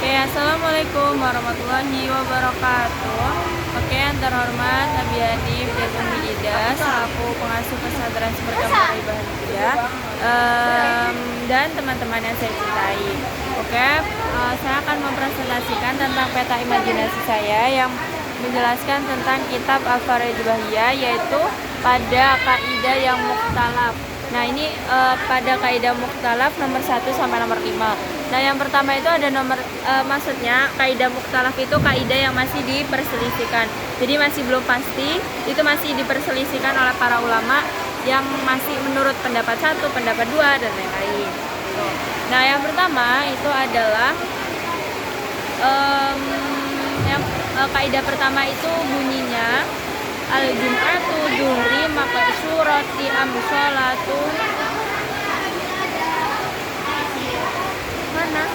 Oke, assalamualaikum warahmatullahi wabarakatuh. Oke, yang terhormat Nabi Hanif dan Umi Ida selaku pengasuh pesantren Sumber Kampung Bahagia dan teman-teman yang saya cintai. Oke, saya akan mempresentasikan tentang peta imajinasi saya yang menjelaskan tentang kitab Al-Faridh Bahiyah, yaitu pada kaidah yang mukhtalaf. Nah, ini pada kaidah mukhtalaf nomor 1 sampai nomor 5. Nah, yang pertama itu ada nomor maksudnya kaidah mukhtalaf itu kaidah yang masih diperselisihkan. Jadi masih belum pasti, itu masih diperselisihkan oleh para ulama yang masih menurut pendapat 1, pendapat 2 dan lain-lain. Nah, yang pertama itu adalah kaidah pertama itu bunyinya al-jum'atu duhri maka surati am-sholatu mana?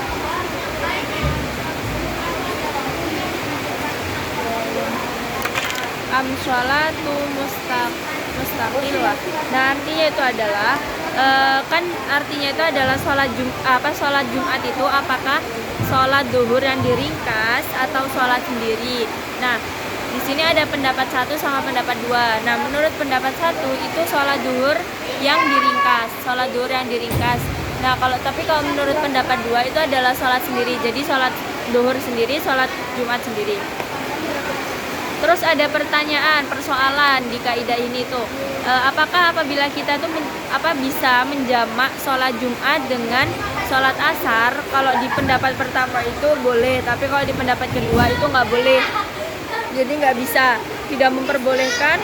Am-sholatu mustaqillah. Nah, artinya itu adalah kan artinya itu adalah sholat Jumat itu apakah sholat duhur yang diringkas atau sholat sendiri. Nah, di sini ada pendapat 1 sama pendapat 2. Nah, menurut pendapat 1 itu sholat duhur yang diringkas, sholat duhur yang diringkas. Nah, tapi kalau menurut pendapat 2 itu adalah sholat sendiri. Jadi sholat duhur sendiri, sholat Jumat sendiri. Terus ada persoalan di kaidah ini tuh, apakah apabila kita tuh bisa menjamak sholat Jumat dengan sholat asar? Kalau di pendapat pertama itu boleh, tapi kalau di pendapat kedua itu nggak boleh. Jadi nggak bisa, tidak memperbolehkan.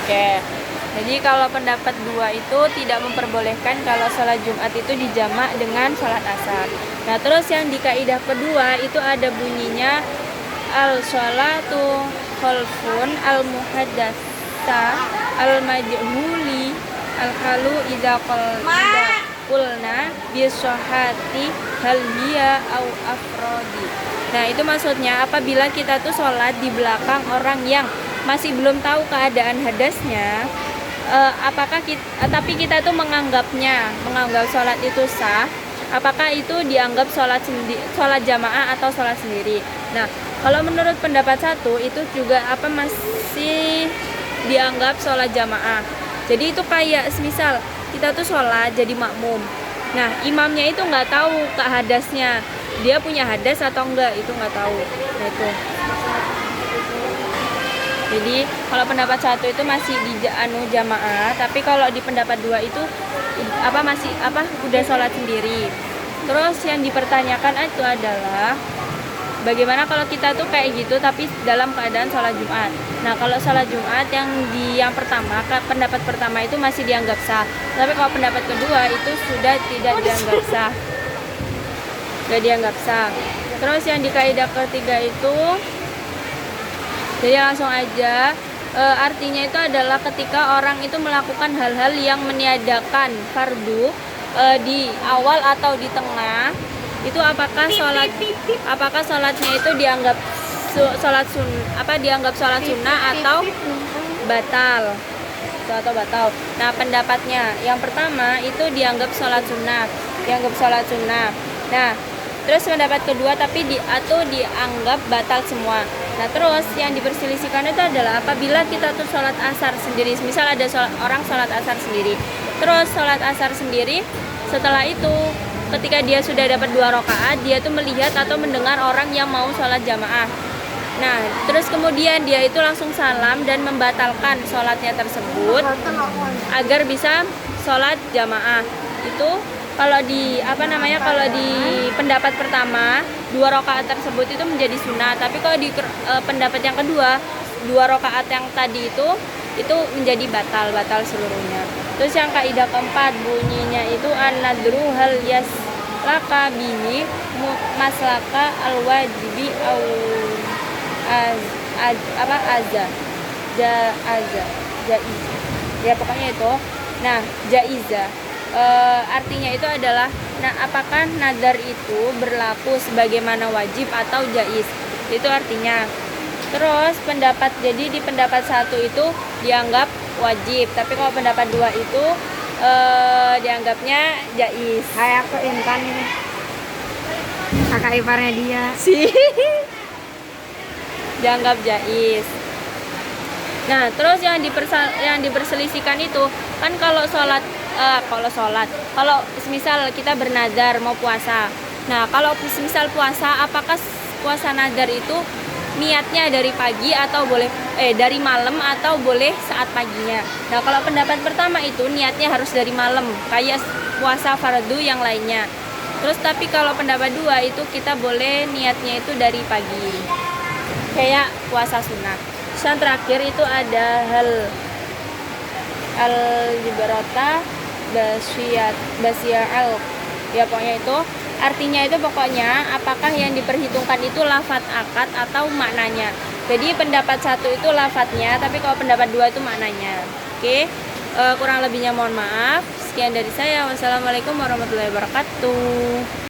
Oke. Jadi kalau pendapat 2 itu tidak memperbolehkan kalau sholat Jumat itu dijamak dengan sholat asar. Nah, terus yang di kaidah kedua itu ada bunyinya al-sholatu khalfun al-muhaddatsa al-majhuli al-halu idza qulna bisyahati hal hiya au afrodi. Nah, itu maksudnya apabila kita tuh sholat di belakang orang yang masih belum tahu keadaan hadasnya, tapi kita tuh menganggap sholat itu sah, apakah itu dianggap sholat jamaah atau sholat sendiri? Nah, kalau menurut pendapat 1 itu juga masih dianggap sholat jamaah. Jadi itu kayak semisal kita tuh sholat jadi makmum. Nah, imamnya itu nggak tahu hadasnya, dia punya hadas atau enggak, itu nggak tahu. Nah, itu. Jadi kalau pendapat 1 itu masih di jamaah, tapi kalau di pendapat 2 itu udah sholat sendiri. Terus yang dipertanyakan itu adalah bagaimana kalau kita tuh kayak gitu tapi dalam keadaan sholat Jumat. Nah, kalau sholat Jumat yang pertama, pendapat pertama itu masih dianggap sah, tapi kalau pendapat kedua itu sudah tidak dianggap sah. Terus yang di kaidah ketiga itu, jadi langsung aja, artinya itu adalah ketika orang itu melakukan hal-hal yang meniadakan fardu di awal atau di tengah, itu apakah sholatnya itu dianggap sholat sunnah atau batal. Nah, pendapatnya yang pertama itu dianggap sholat sunnah. Nah, terus pendapat kedua dianggap batal semua. Nah, terus yang diperselisihkan itu adalah apabila kita tuh sholat asar sendiri, misal ada orang sholat asar sendiri, terus sholat asar sendiri, setelah itu ketika dia sudah dapat 2 rakaat, dia tuh melihat atau mendengar orang yang mau sholat jamaah. Nah, terus kemudian dia itu langsung salam dan membatalkan sholatnya tersebut agar bisa sholat jamaah. Itu kalau di pendapat pertama 2 rakaat tersebut itu menjadi sunnah, tapi kalau di pendapat yang kedua 2 rakaat yang tadi itu menjadi batal seluruhnya. Terus yang kaidah keempat bunyinya itu an-nadru hal yaslaka bihi maslaka al-wajibi au jaiz. Ya, pokoknya itu. Nah, jaizah artinya itu adalah, nah, apakah nadar itu berlaku sebagaimana wajib atau jaiz, itu artinya. Terus jadi di pendapat 1 itu dianggap wajib, tapi kalau pendapat 2 itu dianggapnya jais. Kayak aku Intan ini, kakak iparnya dia. Sih. Dianggap jais. Nah, terus yang diperselisihkan itu kan kalau misal kita bernazar mau puasa. Nah, kalau misal puasa, apakah puasa nazar itu niatnya dari pagi atau boleh dari malam atau boleh saat paginya? Nah, kalau pendapat pertama itu niatnya harus dari malam, kayak puasa fardu yang lainnya. Terus tapi kalau pendapat dua itu kita boleh niatnya itu dari pagi, kayak puasa sunat. Yang terakhir itu ada al jibarata basiyal, ya pokoknya itu artinya itu pokoknya apakah yang diperhitungkan itu lafadz akad atau maknanya. Jadi pendapat satu itu lafadznya, tapi kalau pendapat dua itu maknanya. Oke, kurang lebihnya mohon maaf. Sekian dari saya. Wassalamualaikum warahmatullahi wabarakatuh.